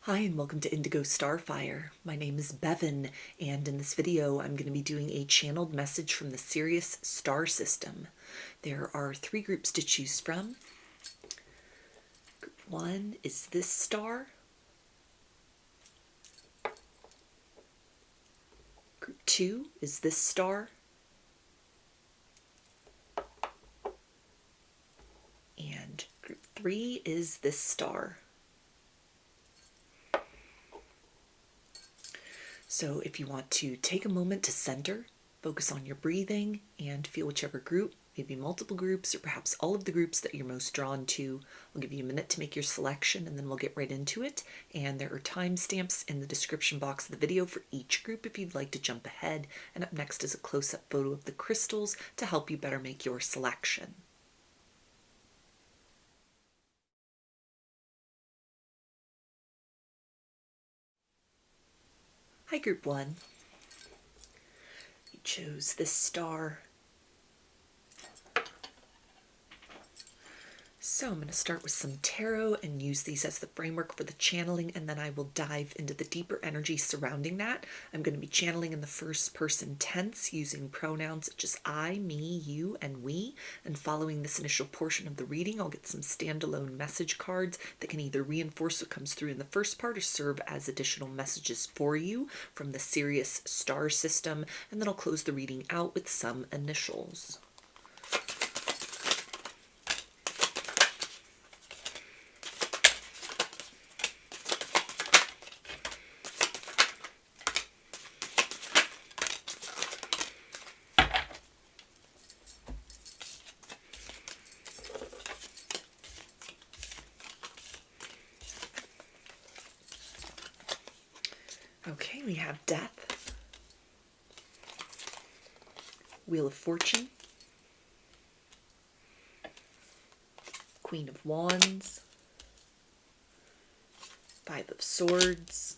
Hi and welcome to Indigo Starfire. My name is Bevin, and in this video I'm going to be doing a channeled message from the Sirius star system. There are 3 groups to choose from. Group 1 is this star. Group 2 is this star. And group 3 is this star. So if you want to take a moment to center, focus on your breathing, and feel whichever group, maybe multiple groups, or perhaps all of the groups that you're most drawn to. I'll give you a minute to make your selection, and then we'll get right into it. And there are timestamps in the description box of the video for each group if you'd like to jump ahead. And up next is a close-up photo of the crystals to help you better make your selection. Hi, Group 1. You chose this star. So I'm going to start with some tarot and use these as the framework for the channeling, and then I will dive into the deeper energy surrounding that. I'm going to be channeling in the first person tense using pronouns such as I, me, you, and we. And following this initial portion of the reading, I'll get some standalone message cards that can either reinforce what comes through in the first part or serve as additional messages for you from the Sirius star system. And then I'll close the reading out with some initials. Okay, we have Death, Wheel of Fortune, Queen of Wands, 5 of Swords,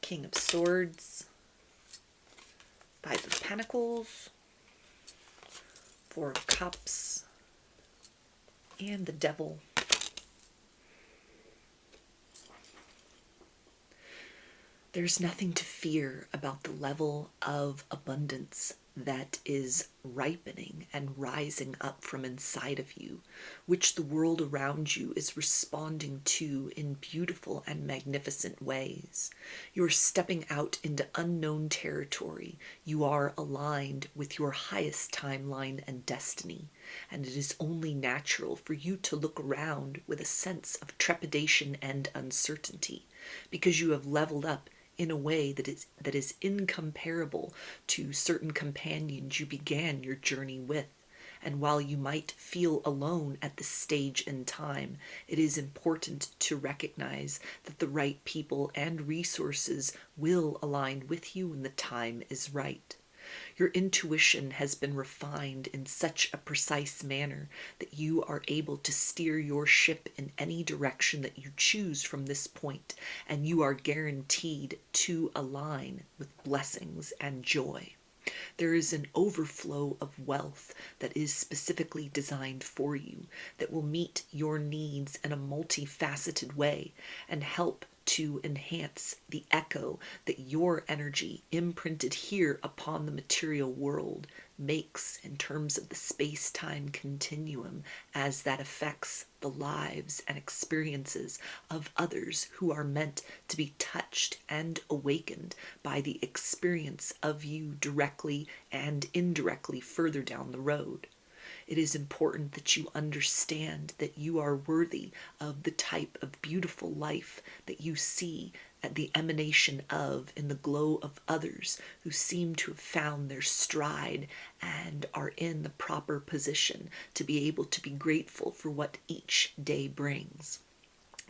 King of Swords, 5 of Pentacles, 4 of Cups, and the Devil. There's nothing to fear about the level of abundance that is ripening and rising up from inside of you, which the world around you is responding to in beautiful and magnificent ways. You're stepping out into unknown territory. You are aligned with your highest timeline and destiny, and it is only natural for you to look around with a sense of trepidation and uncertainty, because you have leveled up in a way that is incomparable to certain companions you began your journey with. And while you might feel alone at this stage in time, it is important to recognize that the right people and resources will align with you when the time is right. Your intuition has been refined in such a precise manner that you are able to steer your ship in any direction that you choose from this point, and you are guaranteed to align with blessings and joy. There is an overflow of wealth that is specifically designed for you, that will meet your needs in a multifaceted way and help to enhance the echo that your energy imprinted here upon the material world makes in terms of the space-time continuum, as that affects the lives and experiences of others who are meant to be touched and awakened by the experience of you directly and indirectly further down the road. It is important that you understand that you are worthy of the type of beautiful life that you see at the emanation of in the glow of others who seem to have found their stride and are in the proper position to be able to be grateful for what each day brings.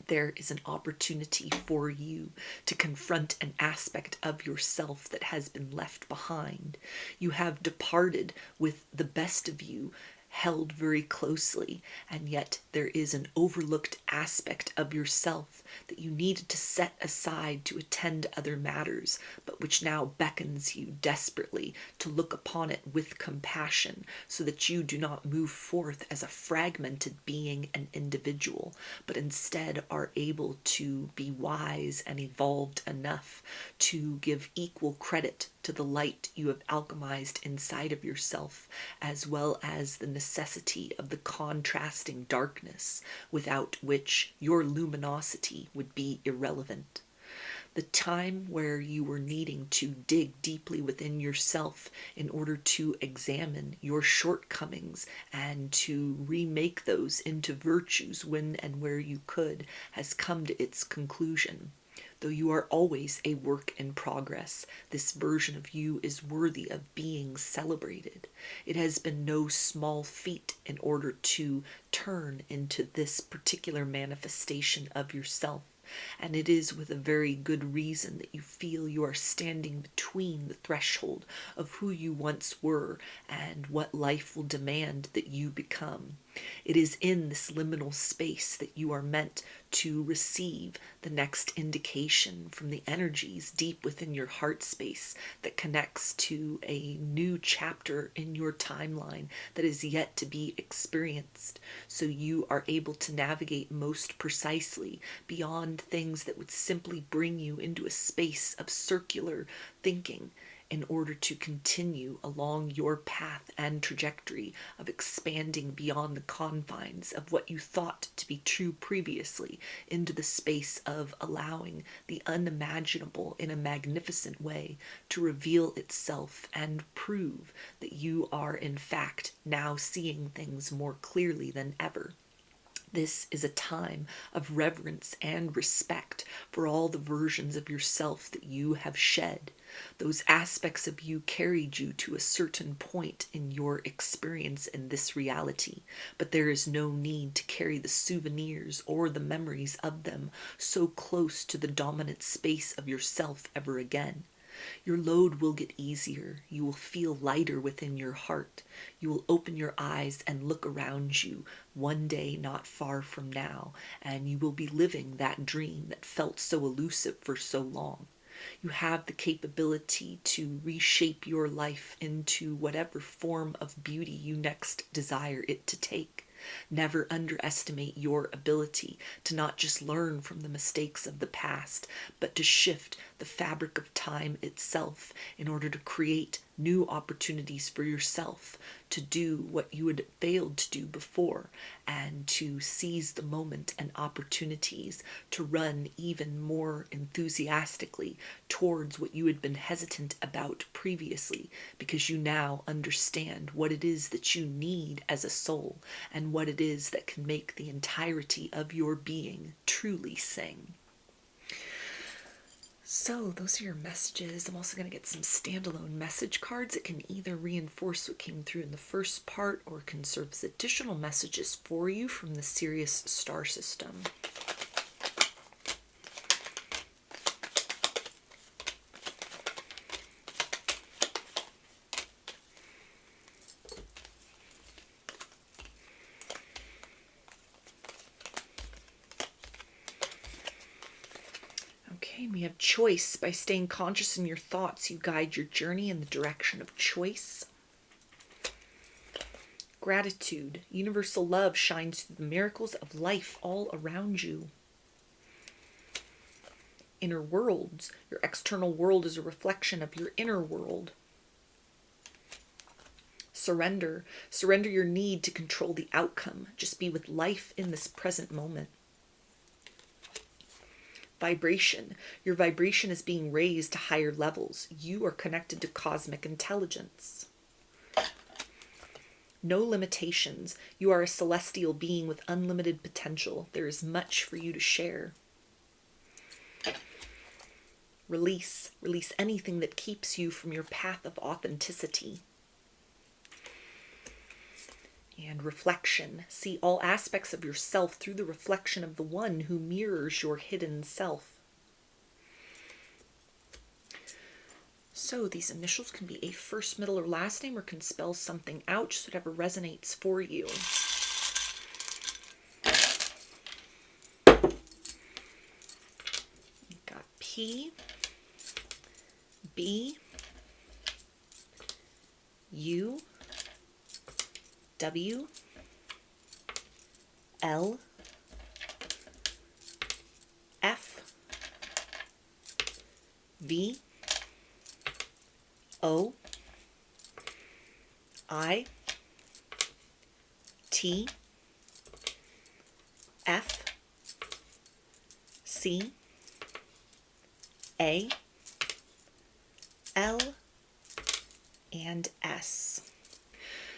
There is an opportunity for you to confront an aspect of yourself that has been left behind. You have departed with the best of you, held very closely, and yet there is an overlooked aspect of yourself that you needed to set aside to attend to other matters, but which now beckons you desperately to look upon it with compassion, so that you do not move forth as a fragmented being and individual, but instead are able to be wise and evolved enough to give equal credit to the light you have alchemized inside of yourself, as well as the necessity of the contrasting darkness, without which your luminosity would be irrelevant. The time where you were needing to dig deeply within yourself in order to examine your shortcomings and to remake those into virtues when and where you could has come to its conclusion. Though you are always a work in progress, this version of you is worthy of being celebrated. It has been no small feat in order to turn into this particular manifestation of yourself. And it is with a very good reason that you feel you are standing between the threshold of who you once were and what life will demand that you become. It is in this liminal space that you are meant to receive the next indication from the energies deep within your heart space that connects to a new chapter in your timeline that is yet to be experienced, so you are able to navigate most precisely beyond things that would simply bring you into a space of circular thinking, in order to continue along your path and trajectory of expanding beyond the confines of what you thought to be true previously into the space of allowing the unimaginable in a magnificent way to reveal itself and prove that you are in fact now seeing things more clearly than ever. This is a time of reverence and respect for all the versions of yourself that you have shed. Those aspects of you carried you to a certain point in your experience in this reality, but there is no need to carry the souvenirs or the memories of them so close to the dominant space of yourself ever again. Your load will get easier. You will feel lighter within your heart. You will open your eyes and look around you one day not far from now, and you will be living that dream that felt so elusive for so long. You have the capability to reshape your life into whatever form of beauty you next desire it to take. Never underestimate your ability to not just learn from the mistakes of the past, but to shift the fabric of time itself in order to create new opportunities for yourself to do what you had failed to do before, and to seize the moment and opportunities to run even more enthusiastically towards what you had been hesitant about previously, because you now understand what it is that you need as a soul and what it is that can make the entirety of your being truly sing. So those are your messages. I'm also going to get some standalone message cards that can either reinforce what came through in the first part or can serve as additional messages for you from the Sirius star system. We have choice. By staying conscious in your thoughts, you guide your journey in the direction of choice. Gratitude. Universal love shines through the miracles of life all around you. Inner worlds. Your external world is a reflection of your inner world. Surrender. Surrender your need to control the outcome. Just be with life in this present moment. Vibration. Your vibration is being raised to higher levels. You are connected to cosmic intelligence. No limitations. You are a celestial being with unlimited potential. There is much for you to share. Release. Release anything that keeps you from your path of authenticity. And reflection. See all aspects of yourself through the reflection of the one who mirrors your hidden self. So these initials can be a first, middle, or last name, or can spell something out, just whatever resonates for you. You've got P, B, U, W, L, F, V, O, I, T, F, C, A, L, and S.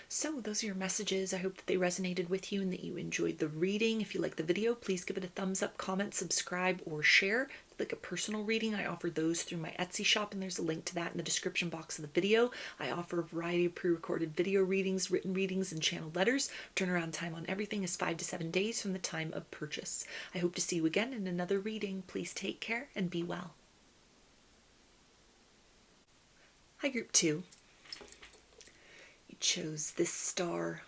So those are your messages. I hope that they resonated with you and that you enjoyed the reading. If you like the video, please give it a thumbs up, comment, subscribe, or share. If you'd like a personal reading, I offer those through my Etsy shop, and there's a link to that in the description box of the video. I offer a variety of pre-recorded video readings, written readings, and channeled letters. Turnaround time on everything is 5 to 7 days from the time of purchase. I hope to see you again in another reading. Please take care and be well. Hi, Group 2. Chose this star.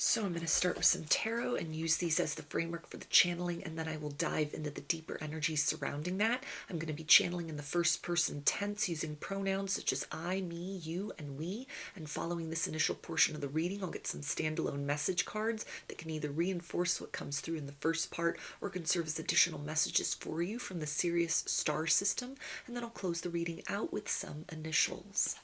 So I'm going to start with some tarot and use these as the framework for the channeling, and then I will dive into the deeper energies surrounding that. I'm going to be channeling in the first person tense using pronouns such as I, me, you, and we, and following this initial portion of the reading, I'll get some standalone message cards that can either reinforce what comes through in the first part or can serve as additional messages for you from the Sirius star system, and then I'll close the reading out with some initials.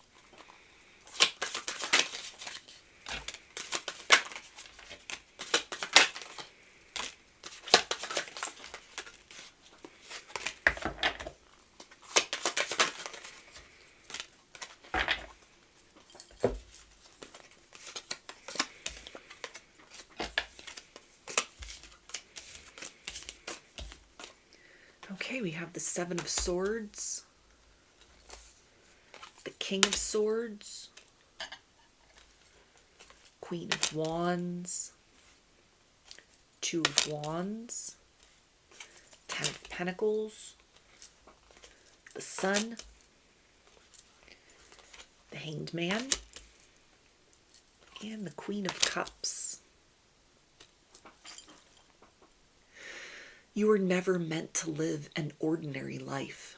Okay, we have the Seven of Swords, the King of Swords, Queen of Wands, Two of Wands, Ten of Pentacles, the Sun, the Hanged Man, and the Queen of Cups. You were never meant to live an ordinary life.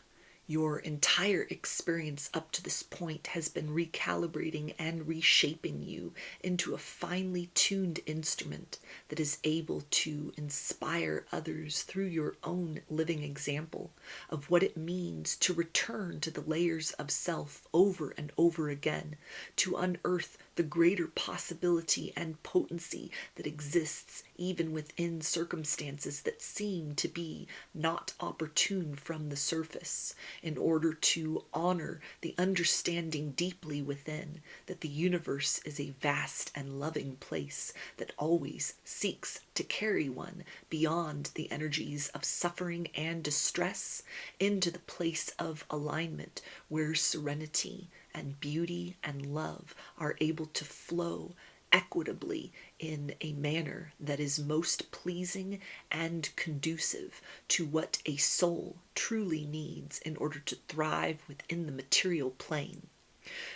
Your entire experience up to this point has been recalibrating and reshaping you into a finely tuned instrument that is able to inspire others through your own living example of what it means to return to the layers of self over and over again, to unearth the greater possibility and potency that exists even within circumstances that seem to be not opportune from the surface, in order to honor the understanding deeply within that the universe is a vast and loving place that always seeks to carry one beyond the energies of suffering and distress into the place of alignment where serenity and beauty and love are able to flow equitably in a manner that is most pleasing and conducive to what a soul truly needs in order to thrive within the material plane.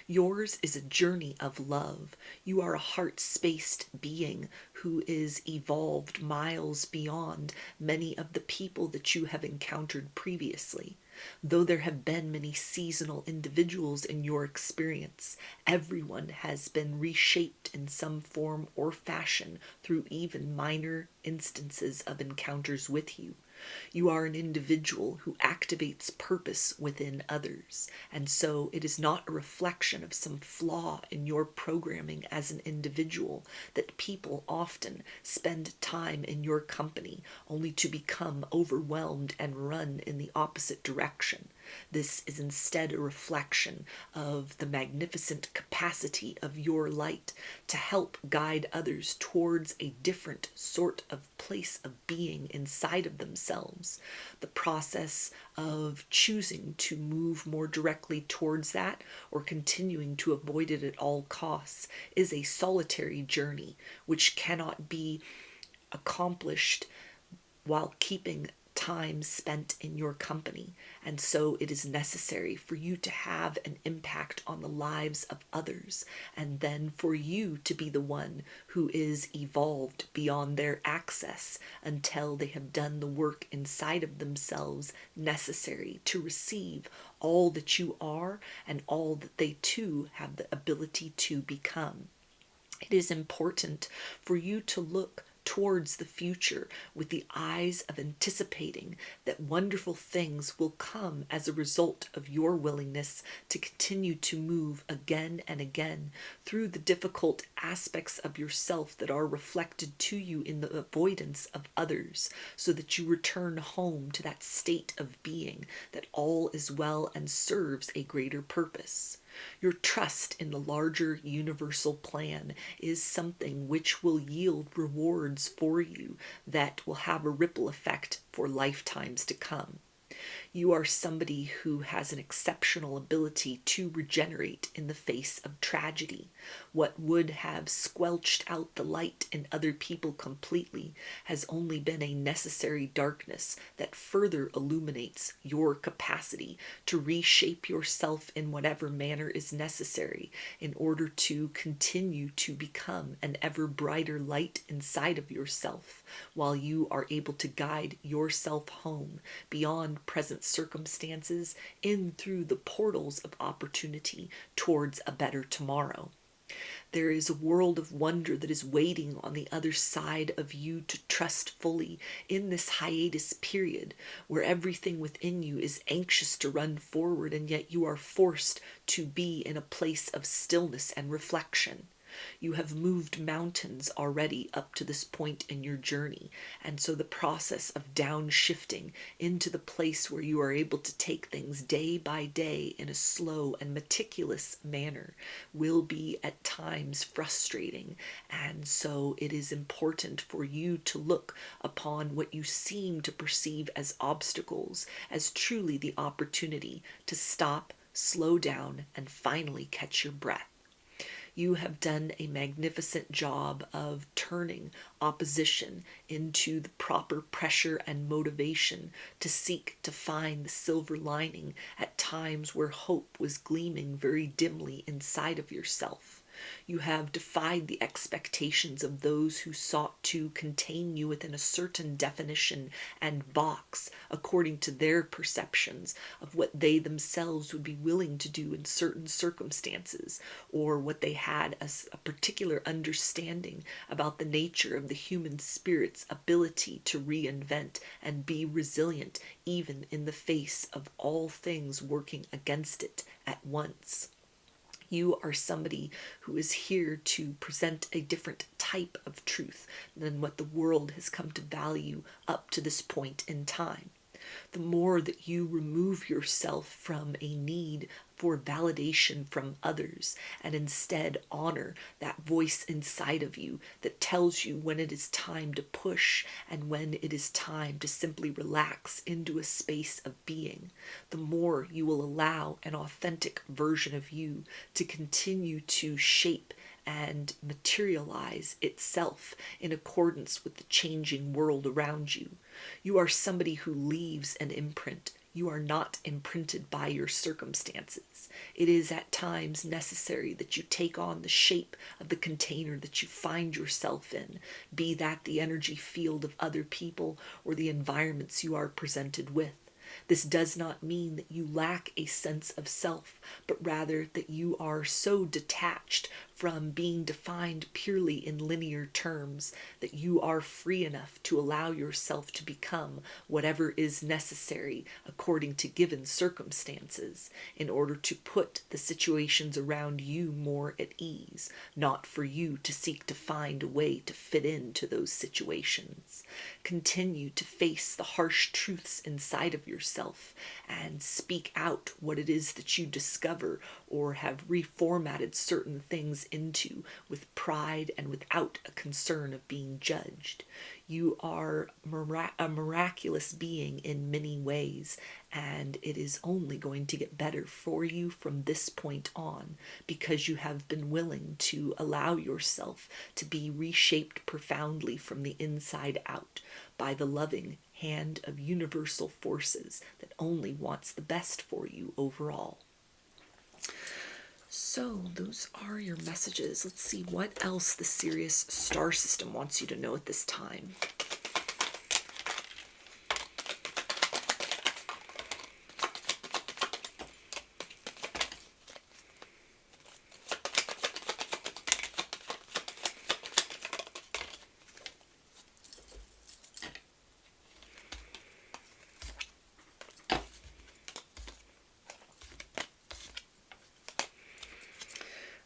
Yours is a journey of love. You are a heart-spaced being who is evolved miles beyond many of the people that you have encountered previously. Though there have been many seasonal individuals in your experience, everyone has been reshaped in some form or fashion through even minor instances of encounters with you. You are an individual who activates purpose within others, and so it is not a reflection of some flaw in your programming as an individual that people often spend time in your company only to become overwhelmed and run in the opposite direction. This is instead a reflection of the magnificent capacity of your light to help guide others towards a different sort of place of being inside of themselves. The process of choosing to move more directly towards that or continuing to avoid it at all costs is a solitary journey which cannot be accomplished while keeping time spent in your company, and so it is necessary for you to have an impact on the lives of others, and then for you to be the one who is evolved beyond their access until they have done the work inside of themselves necessary to receive all that you are and all that they too have the ability to become. It is important for you to look towards the future with the eyes of anticipating that wonderful things will come as a result of your willingness to continue to move again and again through the difficult aspects of yourself that are reflected to you in the avoidance of others, so that you return home to that state of being that all is well and serves a greater purpose. Your trust in the larger universal plan is something which will yield rewards for you that will have a ripple effect for lifetimes to come. You are somebody who has an exceptional ability to regenerate in the face of tragedy. What would have squelched out the light in other people completely has only been a necessary darkness that further illuminates your capacity to reshape yourself in whatever manner is necessary in order to continue to become an ever brighter light inside of yourself, while you are able to guide yourself home beyond present circumstances in through the portals of opportunity towards a better tomorrow. There is a world of wonder that is waiting on the other side of you to trust fully in this hiatus period, where everything within you is anxious to run forward, and yet you are forced to be in a place of stillness and reflection. You have moved mountains already up to this point in your journey, and so the process of downshifting into the place where you are able to take things day by day in a slow and meticulous manner will be at times frustrating, and so it is important for you to look upon what you seem to perceive as obstacles as truly the opportunity to stop, slow down, and finally catch your breath. You have done a magnificent job of turning opposition into the proper pressure and motivation to seek to find the silver lining at times where hope was gleaming very dimly inside of yourself. You have defied the expectations of those who sought to contain you within a certain definition and box according to their perceptions of what they themselves would be willing to do in certain circumstances, or what they had as a particular understanding about the nature of the human spirit's ability to reinvent and be resilient even in the face of all things working against it at once. You are somebody who is here to present a different type of truth than what the world has come to value up to this point in time. The more that you remove yourself from a need for validation from others and instead honor that voice inside of you that tells you when it is time to push and when it is time to simply relax into a space of being, the more you will allow an authentic version of you to continue to shape and materialize itself in accordance with the changing world around you. You are somebody who leaves an imprint. You are not imprinted by your circumstances. It is at times necessary that you take on the shape of the container that you find yourself in, be that the energy field of other people or the environments you are presented with. This does not mean that you lack a sense of self, but rather that you are so detached from being defined purely in linear terms that you are free enough to allow yourself to become whatever is necessary according to given circumstances in order to put the situations around you more at ease, not for you to seek to find a way to fit into those situations. Continue to face the harsh truths inside of yourself and speak out what it is that you discover or have reformatted certain things things into with pride and without a concern of being judged. You are a miraculous being in many ways, and it is only going to get better for you from this point on, because you have been willing to allow yourself to be reshaped profoundly from the inside out by the loving hand of universal forces that only wants the best for you overall. So those are your messages. Let's see what else the Sirius star system wants you to know at this time.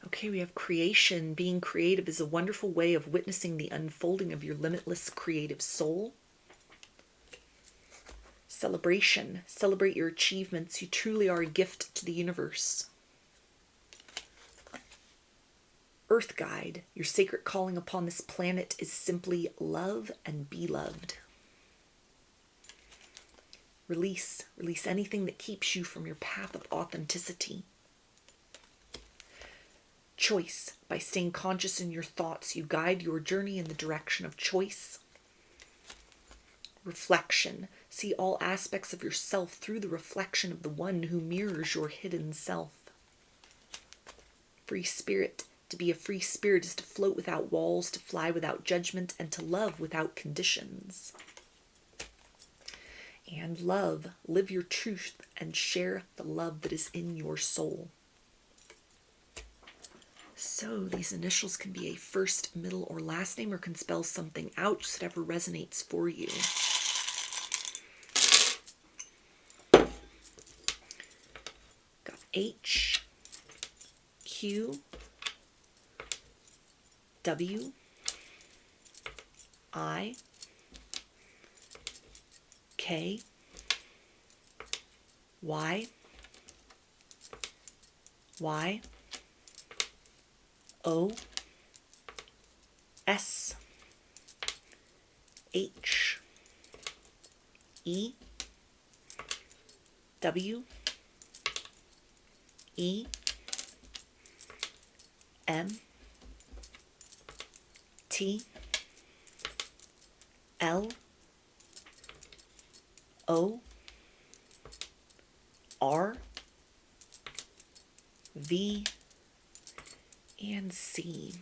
Okay, we have creation. Being creative is a wonderful way of witnessing the unfolding of your limitless creative soul. Celebration. Celebrate your achievements. You truly are a gift to the universe. Earth guide. Your sacred calling upon this planet is simply love and be loved. Release. Release anything that keeps you from your path of authenticity. Choice. By staying conscious in your thoughts, you guide your journey in the direction of choice. Reflection. See all aspects of yourself through the reflection of the one who mirrors your hidden self. Free spirit. To be a free spirit is to float without walls, to fly without judgment, and to love without conditions. And love. Live your truth and share the love that is in your soul. So these initials can be a first, middle, or last name, or can spell something out, just whatever resonates for you. Got H, Q, W, I, K, Y, Y, O, S, H, E, W, E, M, T, L, O, R, V, and C.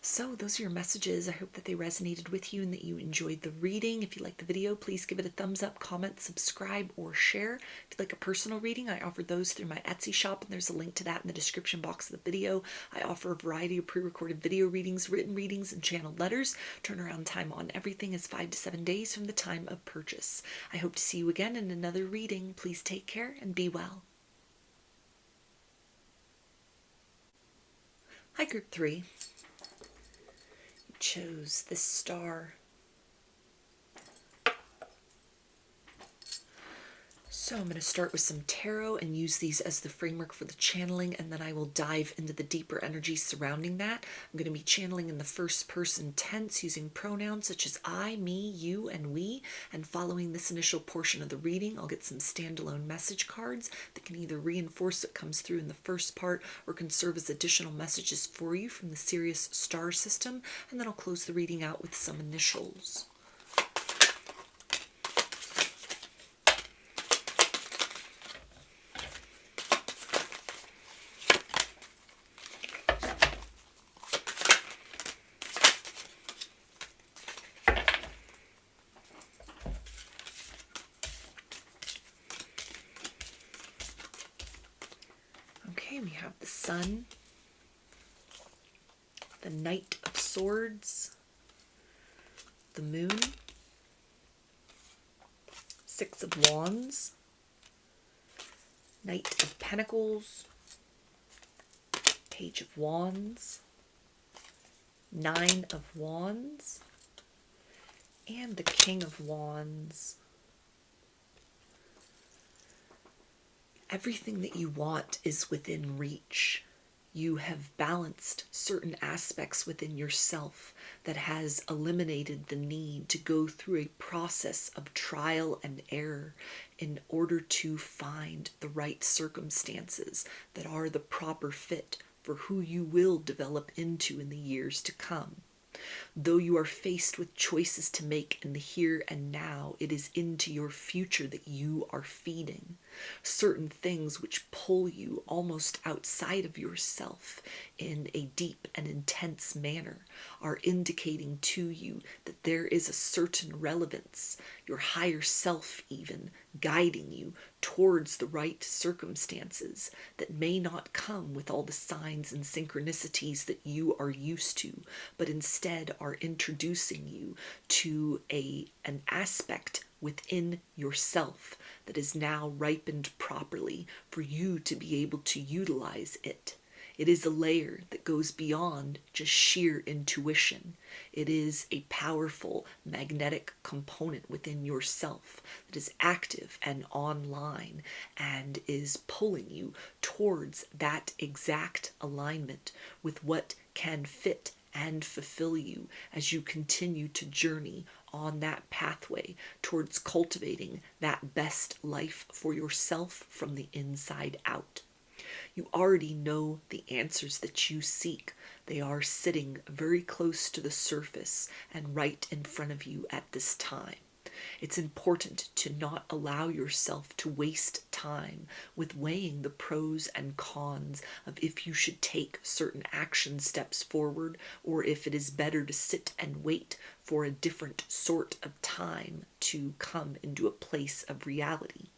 So those are your messages. I hope that they resonated with you and that you enjoyed the reading. If you liked the video, please give it a thumbs up, comment, subscribe, or share. If you'd like a personal reading, I offer those through my Etsy shop, and there's a link to that in the description box of the video. I offer a variety of pre-recorded video readings, written readings, and channeled letters. Turnaround time on everything is 5 to 7 days from the time of purchase. I hope to see you again in another reading. Please take care and be well. Hi, Group 3. You chose this star. So I'm going to start with some tarot and use these as the framework for the channeling, and then I will dive into the deeper energies surrounding that. I'm going to be channeling in the first person tense using pronouns such as I, me, you, and we. And following this initial portion of the reading, I'll get some standalone message cards that can either reinforce what comes through in the first part or can serve as additional messages for you from the Sirius star system. And then I'll close the reading out with some initials. Okay, we have the Sun, the Knight of Swords, the Moon, Six of Wands, Knight of Pentacles, Page of Wands, Nine of Wands, and the King of Wands. Everything that you want is within reach. You have balanced certain aspects within yourself that has eliminated the need to go through a process of trial and error in order to find the right circumstances that are the proper fit for who you will develop into in the years to come. Though you are faced with choices to make in the here and now, it is into your future that you are feeding. Certain things which pull you almost outside of yourself in a deep and intense manner are indicating to you that there is a certain relevance, your higher self even, guiding you towards the right circumstances that may not come with all the signs and synchronicities that you are used to, but instead are introducing you to an aspect within yourself that is now ripened properly for you to be able to utilize it. It is a layer that goes beyond just sheer intuition. It is a powerful magnetic component within yourself that is active and online and is pulling you towards that exact alignment with what can fit and fulfill you as you continue to journey on that pathway towards cultivating that best life for yourself from the inside out. You already know the answers that you seek. They are sitting very close to the surface and right in front of you at this time. It's important to not allow yourself to waste time with weighing the pros and cons of if you should take certain action steps forward or if it is better to sit and wait for a different sort of time to come into a place of reality.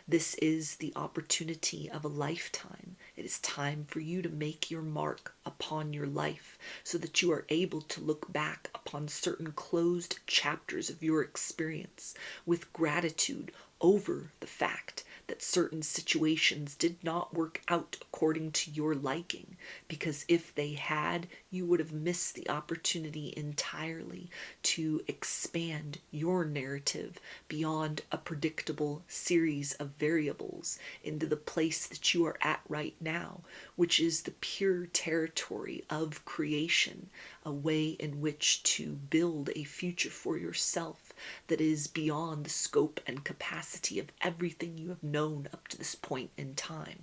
This is the opportunity of a lifetime. It is time for you to make your mark upon your life so that you are able to look back upon certain closed chapters of your experience with gratitude over the fact that certain situations did not work out according to your liking, because if they had, you would have missed the opportunity entirely to expand your narrative beyond a predictable series of variables into the place that you are at right now, which is the pure territory of creation, a way in which to build a future for yourself that is beyond the scope and capacity of everything you have known up to this point in time.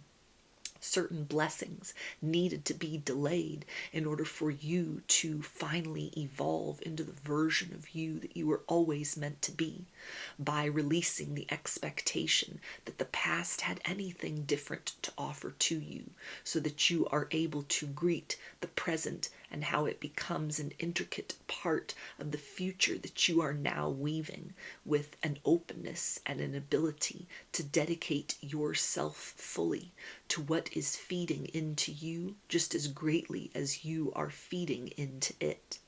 Certain blessings needed to be delayed in order for you to finally evolve into the version of you that you were always meant to be, by releasing the expectation that the past had anything different to offer to you, so that you are able to greet the present and how it becomes an intricate part of the future that you are now weaving with an openness and an ability to dedicate yourself fully to what is feeding into you just as greatly as you are feeding into it.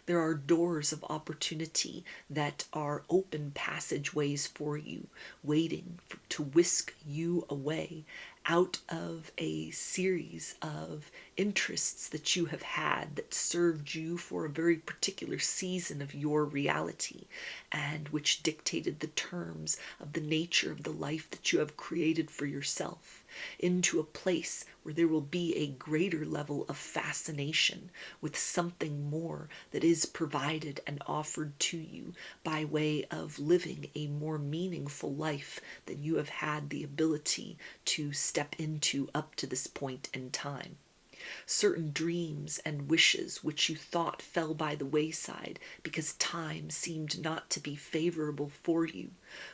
There are doors of opportunity that are open passageways for you, waiting to whisk you away out of a series of interests that you have had that served you for a very particular season of your reality, and which dictated the terms of the nature of the life that you have created for yourself, into a place where there will be a greater level of fascination with something more that is provided and offered to you by way of living a more meaningful life than you have had the ability to step into up to this point in time. Certain dreams and wishes which you thought fell by the wayside because time seemed not to be favorable for you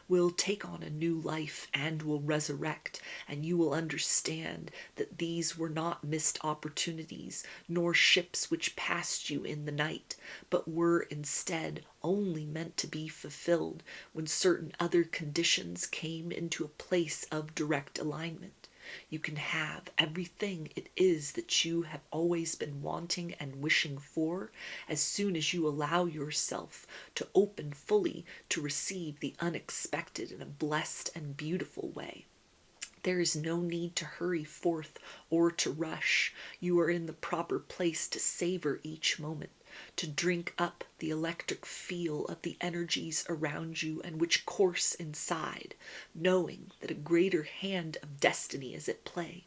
will take on a new life and will resurrect, and you will understand that these were not missed opportunities nor ships which passed you in the night, but were instead only meant to be fulfilled when certain other conditions came into a place of direct alignment. You can have everything it is that you have always been wanting and wishing for as soon as you allow yourself to open fully to receive the unexpected in a blessed and beautiful way. There is no need to hurry forth or to rush. You are in the proper place to savor each moment, to drink up the electric feel of the energies around you and which course inside, knowing that a greater hand of destiny is at play.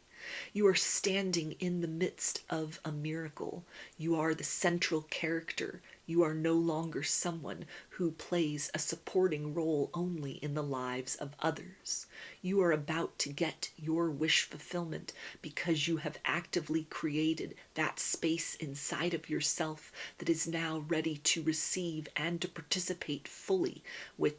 You are standing in the midst of a miracle. You are the central character. You are no longer someone who plays a supporting role only in the lives of others. You are about to get your wish fulfillment because you have actively created that space inside of yourself that is now ready to receive and to participate fully with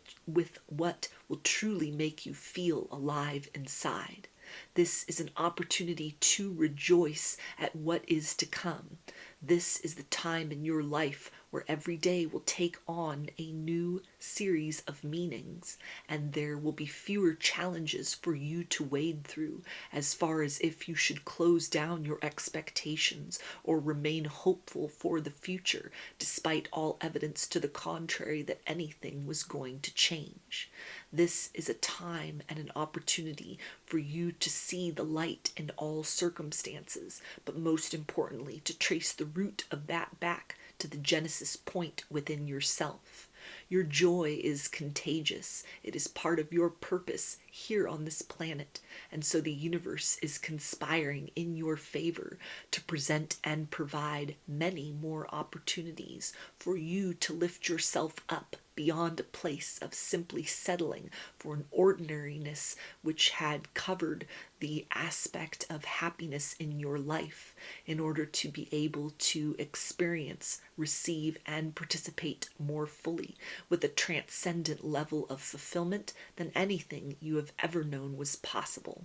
what will truly make you feel alive inside. This is an opportunity to rejoice at what is to come. This is the time in your life where every day will take on a new series of meanings, and there will be fewer challenges for you to wade through, as far as if you should close down your expectations or remain hopeful for the future, despite all evidence to the contrary that anything was going to change. This is a time and an opportunity for you to see the light in all circumstances, but most importantly, to trace the root of that back to the genesis point within yourself. Your joy is contagious. It is part of your purpose here on this planet, and so the universe is conspiring in your favor to present and provide many more opportunities for you to lift yourself up beyond a place of simply settling for an ordinariness which had covered the aspect of happiness in your life, in order to be able to experience, receive, and participate more fully with a transcendent level of fulfillment than anything you have ever known was possible.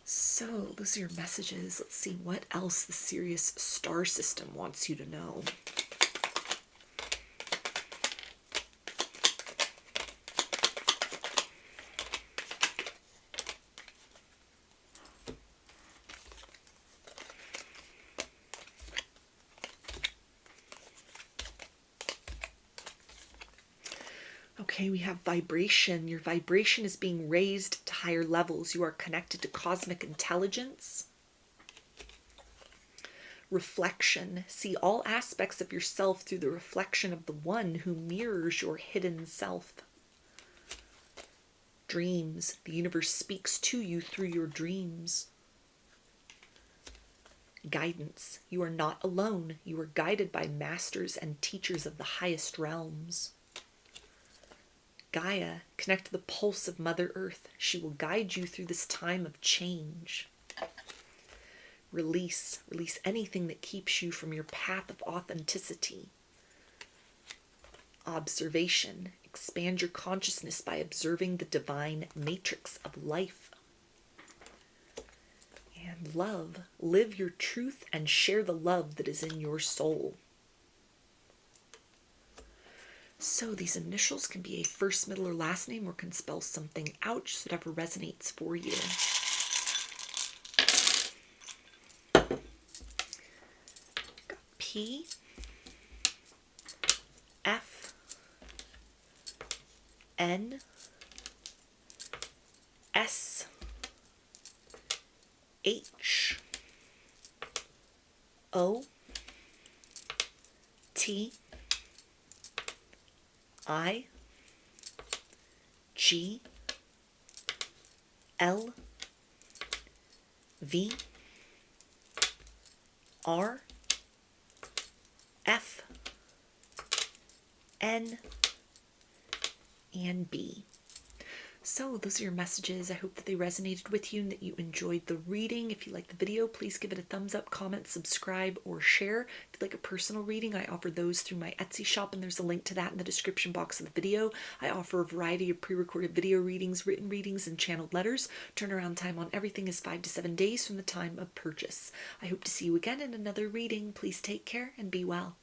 So those are your messages. Let's see what else the Sirius star system wants you to know. Okay, we have vibration. Your vibration is being raised to higher levels. You are connected to cosmic intelligence. Reflection. See all aspects of yourself through the reflection of the one who mirrors your hidden self. Dreams. The universe speaks to you through your dreams. Guidance. You are not alone. You are guided by masters and teachers of the highest realms. Gaia, connect to the pulse of Mother Earth. She will guide you through this time of change. Release. Release anything that keeps you from your path of authenticity. Observation. Expand your consciousness by observing the divine matrix of life. And love. Live your truth and share the love that is in your soul. So these initials can be a first, middle, or last name, or can spell something out, just whatever resonates for you. Got P, F, N, S, H, O, T, I, G, L, V, R, F, N, and B. So those are your messages. I hope that they resonated with you and that you enjoyed the reading. If you liked the video, please give it a thumbs up, comment, subscribe, or share. If you'd like a personal reading, I offer those through my Etsy shop, and there's a link to that in the description box of the video. I offer a variety of pre-recorded video readings, written readings, and channeled letters. Turnaround time on everything is 5 to 7 days from the time of purchase. I hope to see you again in another reading. Please take care and be well.